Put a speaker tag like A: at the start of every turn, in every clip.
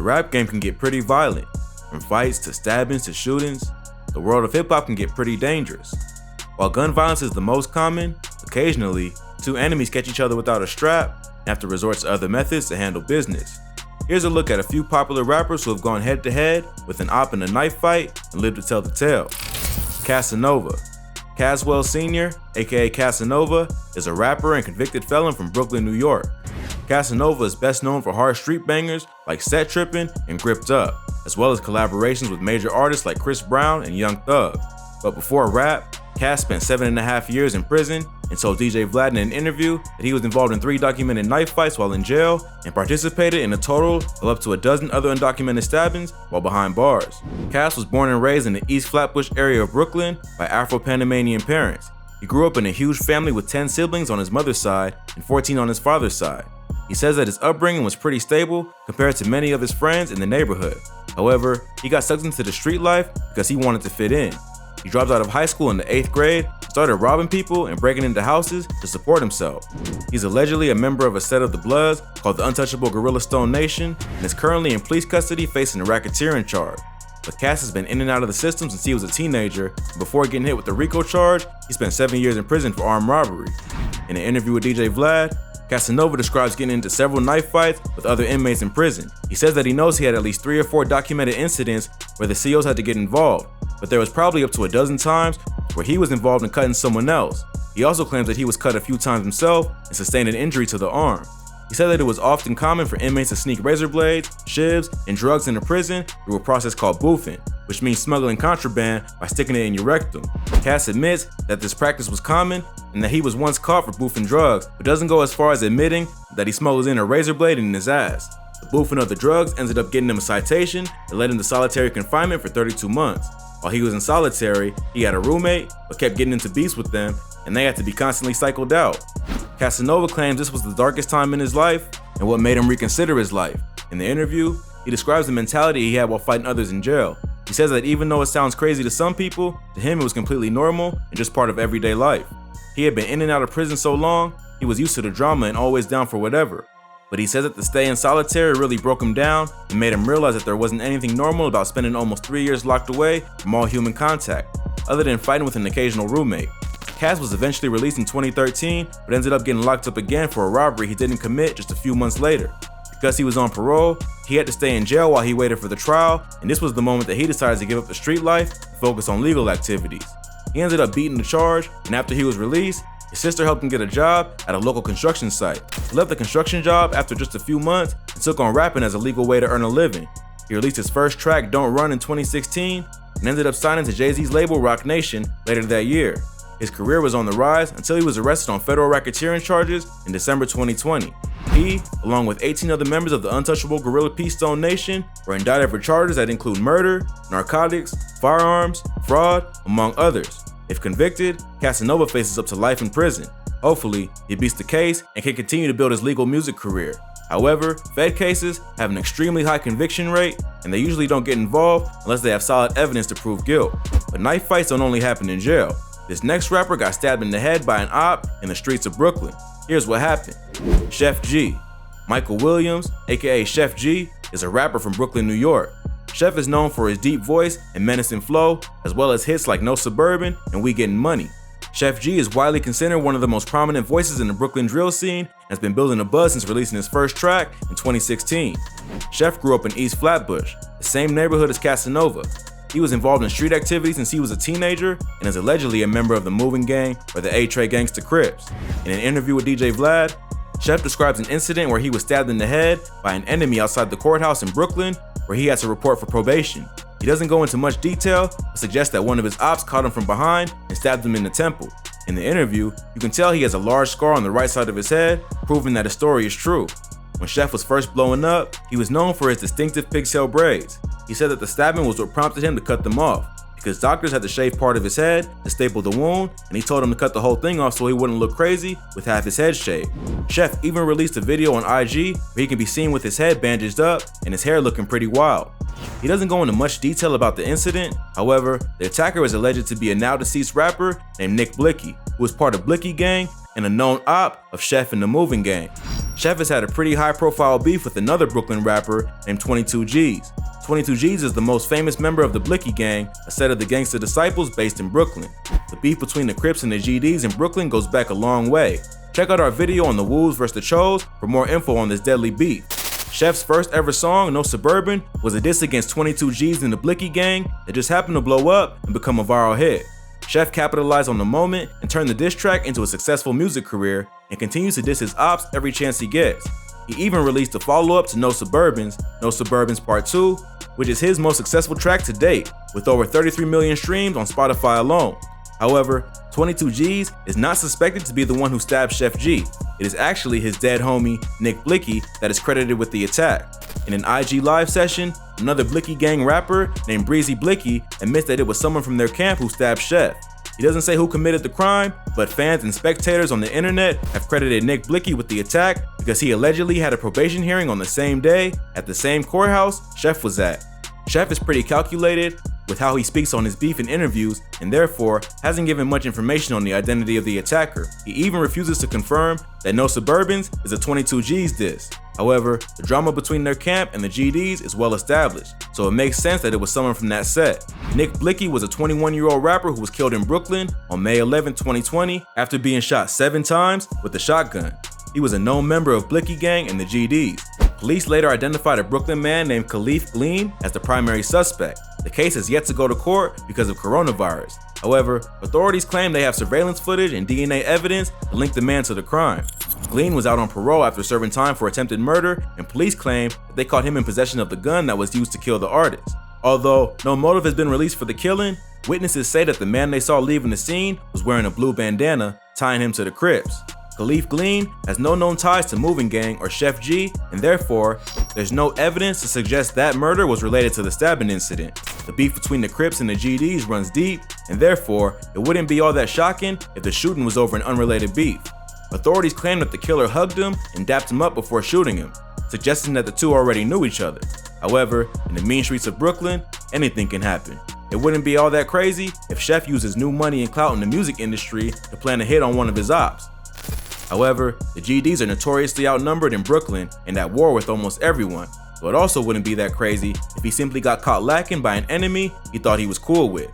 A: The rap game can get pretty violent. From fights to stabbings to shootings, the world of hip-hop can get pretty dangerous. While gun violence is the most common, occasionally, two enemies catch each other without a strap and have to resort to other methods to handle business. Here's a look at a few popular rappers who have gone head-to-head with an op in a knife fight and lived to tell the tale. Casanova. Caswell Sr., aka Casanova, is a rapper and convicted felon from Brooklyn, New York. Casanova is best known for hard street bangers like Set Trippin' and Gripped Up, as well as collaborations with major artists like Chris Brown and Young Thug. But before rap, Cas spent 7.5 years in prison and told DJ Vlad in an interview that he was involved in 3 documented knife fights while in jail and participated in a total of up to a dozen other undocumented stabbings while behind bars. Cas was born and raised in the East Flatbush area of Brooklyn by Afro-Panamanian parents. He grew up in a huge family with 10 siblings on his mother's side and 14 on his father's side. He says that his upbringing was pretty stable compared to many of his friends in the neighborhood. However, he got sucked into the street life because he wanted to fit in. He dropped out of high school in the 8th grade, started robbing people and breaking into houses to support himself. He's allegedly a member of a set of the Bloods called the Untouchable Gorilla Stone Nation and is currently in police custody facing a racketeering charge. But Cass has been in and out of the system since he was a teenager, and before getting hit with the RICO charge, he spent 7 years in prison for armed robbery. In an interview with DJ Vlad, Casanova describes getting into several knife fights with other inmates in prison. He says that he knows he had at least 3 or 4 documented incidents where the COs had to get involved, but there was probably up to a dozen times where he was involved in cutting someone else. He also claims that he was cut a few times himself and sustained an injury to the arm. He said that it was often common for inmates to sneak razor blades, shivs, and drugs into prison through a process called boofing, which means smuggling contraband by sticking it in your rectum. Cass admits that this practice was common and that he was once caught for boofing drugs, but doesn't go as far as admitting that he smuggled in a razor blade in his ass. The boofing of the drugs ended up getting him a citation that led him to solitary confinement for 32 months. While he was in solitary, he had a roommate, but kept getting into beefs with them, and they had to be constantly cycled out. Casanova claims this was the darkest time in his life and what made him reconsider his life. In the interview, he describes the mentality he had while fighting others in jail. He says that even though it sounds crazy to some people, to him it was completely normal and just part of everyday life. He had been in and out of prison so long, he was used to the drama and always down for whatever. But he says that the stay in solitary really broke him down and made him realize that there wasn't anything normal about spending almost 3 years locked away from all human contact, other than fighting with an occasional roommate. Cass was eventually released in 2013, but ended up getting locked up again for a robbery he didn't commit just a few months later. Because he was on parole, he had to stay in jail while he waited for the trial, and this was the moment that he decided to give up the street life and focus on legal activities. He ended up beating the charge, and after he was released, his sister helped him get a job at a local construction site. He left the construction job after just a few months and took on rapping as a legal way to earn a living. He released his first track, Don't Run, in 2016 and ended up signing to Jay-Z's label Roc Nation later that year. His career was on the rise until he was arrested on federal racketeering charges in December 2020. He, along with 18 other members of the Untouchable Gorilla Peace Stone Nation, were indicted for charges that include murder, narcotics, firearms, fraud, among others. If convicted, Casanova faces up to life in prison. Hopefully, he beats the case and can continue to build his legal music career. However, Fed cases have an extremely high conviction rate, and they usually don't get involved unless they have solid evidence to prove guilt. But knife fights don't only happen in jail. This next rapper got stabbed in the head by an op in the streets of Brooklyn. Here's what happened. Sheff G. Michael Williams, aka Sheff G, is a rapper from Brooklyn, New York. Sheff is known for his deep voice and menacing flow, as well as hits like No Suburban and We Getting Money. Sheff G is widely considered one of the most prominent voices in the Brooklyn drill scene and has been building a buzz since releasing his first track in 2016. Sheff grew up in East Flatbush, the same neighborhood as Casanova. He was involved in street activities since he was a teenager and is allegedly a member of the moving gang or the A-Tray Gangsta Crips. In an interview with DJ Vlad, Sheff describes an incident where he was stabbed in the head by an enemy outside the courthouse in Brooklyn, where he had to report for probation. He doesn't go into much detail, but suggests that one of his ops caught him from behind and stabbed him in the temple. In the interview, you can tell he has a large scar on the right side of his head, proving that his story is true. When Sheff was first blowing up, he was known for his distinctive pigtail braids. He said that the stabbing was what prompted him to cut them off, because doctors had to shave part of his head to staple the wound, and he told him to cut the whole thing off so he wouldn't look crazy with half his head shaved. Sheff even released a video on IG where he can be seen with his head bandaged up and his hair looking pretty wild. He doesn't go into much detail about the incident. However, the attacker is alleged to be a now deceased rapper named Blicky, who was part of Blicky gang and a known op of Sheff and the Moving Gang. Sheff has had a pretty high profile beef with another Brooklyn rapper named 22 G's. 22 G's is the most famous member of the Blicky gang, a set of the Gangsta Disciples based in Brooklyn. The beef between the Crips and the GDs in Brooklyn goes back a long way. Check out our video on the Wolves vs the Chos for more info on this deadly beef. Sheff's first ever song, No Suburban, was a diss against 22 G's in the Blicky gang that just happened to blow up and become a viral hit. Sheff capitalized on the moment and turned the diss track into a successful music career and continues to diss his ops every chance he gets. He even released a follow-up to No Suburbans Part 2, which is his most successful track to date, with over 33 million streams on Spotify alone. However, 22 G's is not suspected to be the one who stabbed Sheff G. It is actually his dead homie, Nick Blicky, that is credited with the attack. In an IG live session, another Blicky gang rapper named Breezy Blicky admits that it was someone from their camp who stabbed Sheff. He doesn't say who committed the crime, but fans and spectators on the internet have credited Nick Blicky with the attack because he allegedly had a probation hearing on the same day at the same courthouse Sheff was at. Sheff is pretty calculated with how he speaks on his beef in interviews and therefore hasn't given much information on the identity of the attacker. He even refuses to confirm that No Suburbans is a 22 G's diss. However, the drama between their camp and the GDs is well established, so it makes sense that it was someone from that set. Nick Blicky was a 21-year-old rapper who was killed in Brooklyn on May 11, 2020 after being shot 7 times with a shotgun. He was a known member of Blicky gang and the GDs. Police later identified a Brooklyn man named Keef as the primary suspect. The case has yet to go to court because of coronavirus. However, authorities claim they have surveillance footage and DNA evidence to link the man to the crime. Glean was out on parole after serving time for attempted murder, and police claim that they caught him in possession of the gun that was used to kill the artist. Although no motive has been released for the killing, witnesses say that the man they saw leaving the scene was wearing a blue bandana, tying him to the Crips. Keef has no known ties to Moving Gang or Sheff G, and therefore, there's no evidence to suggest that murder was related to the stabbing incident. The beef between the Crips and the GDs runs deep, and therefore, it wouldn't be all that shocking if the shooting was over an unrelated beef. Authorities claim that the killer hugged him and dapped him up before shooting him, suggesting that the two already knew each other. However, in the mean streets of Brooklyn, anything can happen. It wouldn't be all that crazy if Sheff uses new money and clout in the music industry to plan a hit on one of his ops. However, the GDs are notoriously outnumbered in Brooklyn and at war with almost everyone, so it also wouldn't be that crazy if he simply got caught lacking by an enemy he thought he was cool with.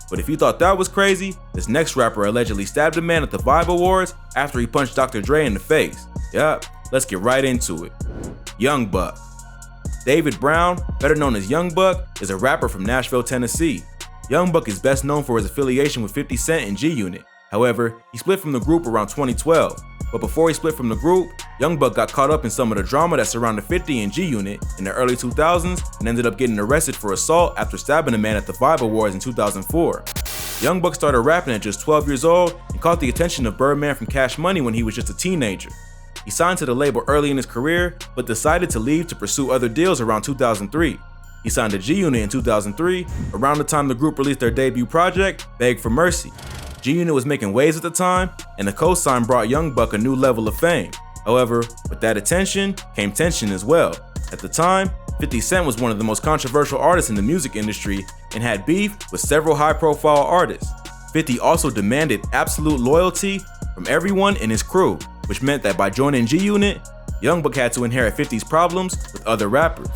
A: But if you thought that was crazy, this next rapper allegedly stabbed a man at the Vibe Awards after he punched Dr. Dre in the face. Yup, let's get right into it. Young Buck. David Brown, better known as Young Buck, is a rapper from Nashville, Tennessee. Young Buck is best known for his affiliation with 50 Cent and G-Unit. However, he split from the group around 2012. But before he split from the group, Young Buck got caught up in some of the drama that surrounded 50 and G-Unit in the early 2000s and ended up getting arrested for assault after stabbing a man at the Vibe Awards in 2004. Young Buck started rapping at just 12 years old and caught the attention of Birdman from Cash Money when he was just a teenager. He signed to the label early in his career, but decided to leave to pursue other deals around 2003. He signed to G-Unit in 2003, around the time the group released their debut project, Beg for Mercy. G-Unit was making waves at the time, and the co-sign brought Young Buck a new level of fame. However, with that attention came tension as well. At the time, 50 Cent was one of the most controversial artists in the music industry and had beef with several high-profile artists. 50 also demanded absolute loyalty from everyone in his crew, which meant that by joining G-Unit, Young Buck had to inherit 50's problems with other rappers.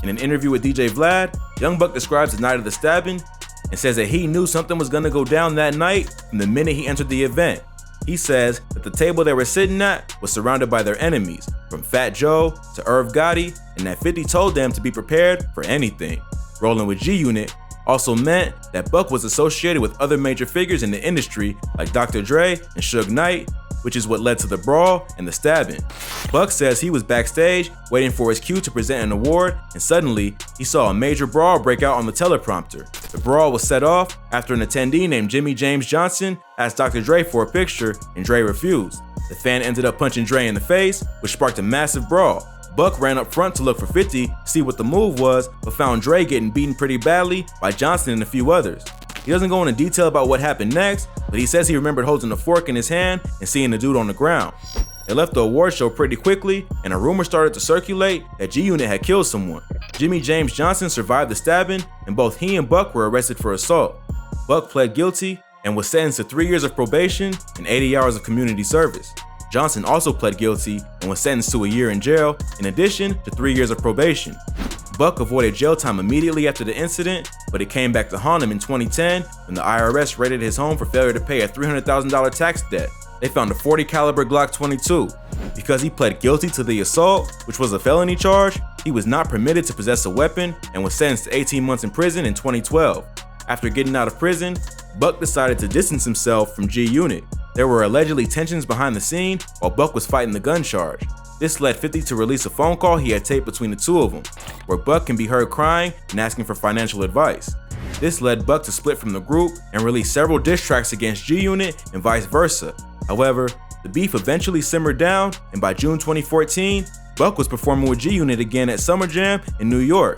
A: In an interview with DJ Vlad, Young Buck describes the night of the stabbing and says that he knew something was gonna go down that night from the minute he entered the event. He says that the table they were sitting at was surrounded by their enemies, from Fat Joe to Irv Gotti, and that 50 told them to be prepared for anything. Rolling with G-Unit also meant that Buck was associated with other major figures in the industry like Dr. Dre and Suge Knight, which is what led to the brawl and the stabbing. Buck says he was backstage waiting for his cue to present an award, and suddenly he saw a major brawl break out on the teleprompter. The brawl was set off after an attendee named Jimmy James Johnson asked Dr. Dre for a picture and Dre refused. The fan ended up punching Dre in the face, which sparked a massive brawl. Buck ran up front to look for 50 to see what the move was, but found Dre getting beaten pretty badly by Johnson and a few others. He doesn't go into detail about what happened next, but he says he remembered holding a fork in his hand and seeing the dude on the ground. They left the award show pretty quickly, and a rumor started to circulate that G-Unit had killed someone. Jimmy James Johnson survived the stabbing, and both he and Buck were arrested for assault. Buck pled guilty and was sentenced to 3 years of probation and 80 hours of community service. Johnson also pled guilty and was sentenced to a year in jail, in addition to 3 years of probation. Buck avoided jail time immediately after the incident, but it came back to haunt him in 2010 when the IRS raided his home for failure to pay a $300,000 tax debt. They found a .40 caliber Glock 22. Because he pled guilty to the assault, which was a felony charge, he was not permitted to possess a weapon and was sentenced to 18 months in prison in 2012. After getting out of prison, Buck decided to distance himself from G-Unit. There were allegedly tensions behind the scene while Buck was fighting the gun charge. This led 50 to release a phone call he had taped between the two of them, where Buck can be heard crying and asking for financial advice. This led Buck to split from the group and release several diss tracks against G-Unit and vice versa. However, the beef eventually simmered down, and by June 2014, Buck was performing with G-Unit again at Summer Jam in New York.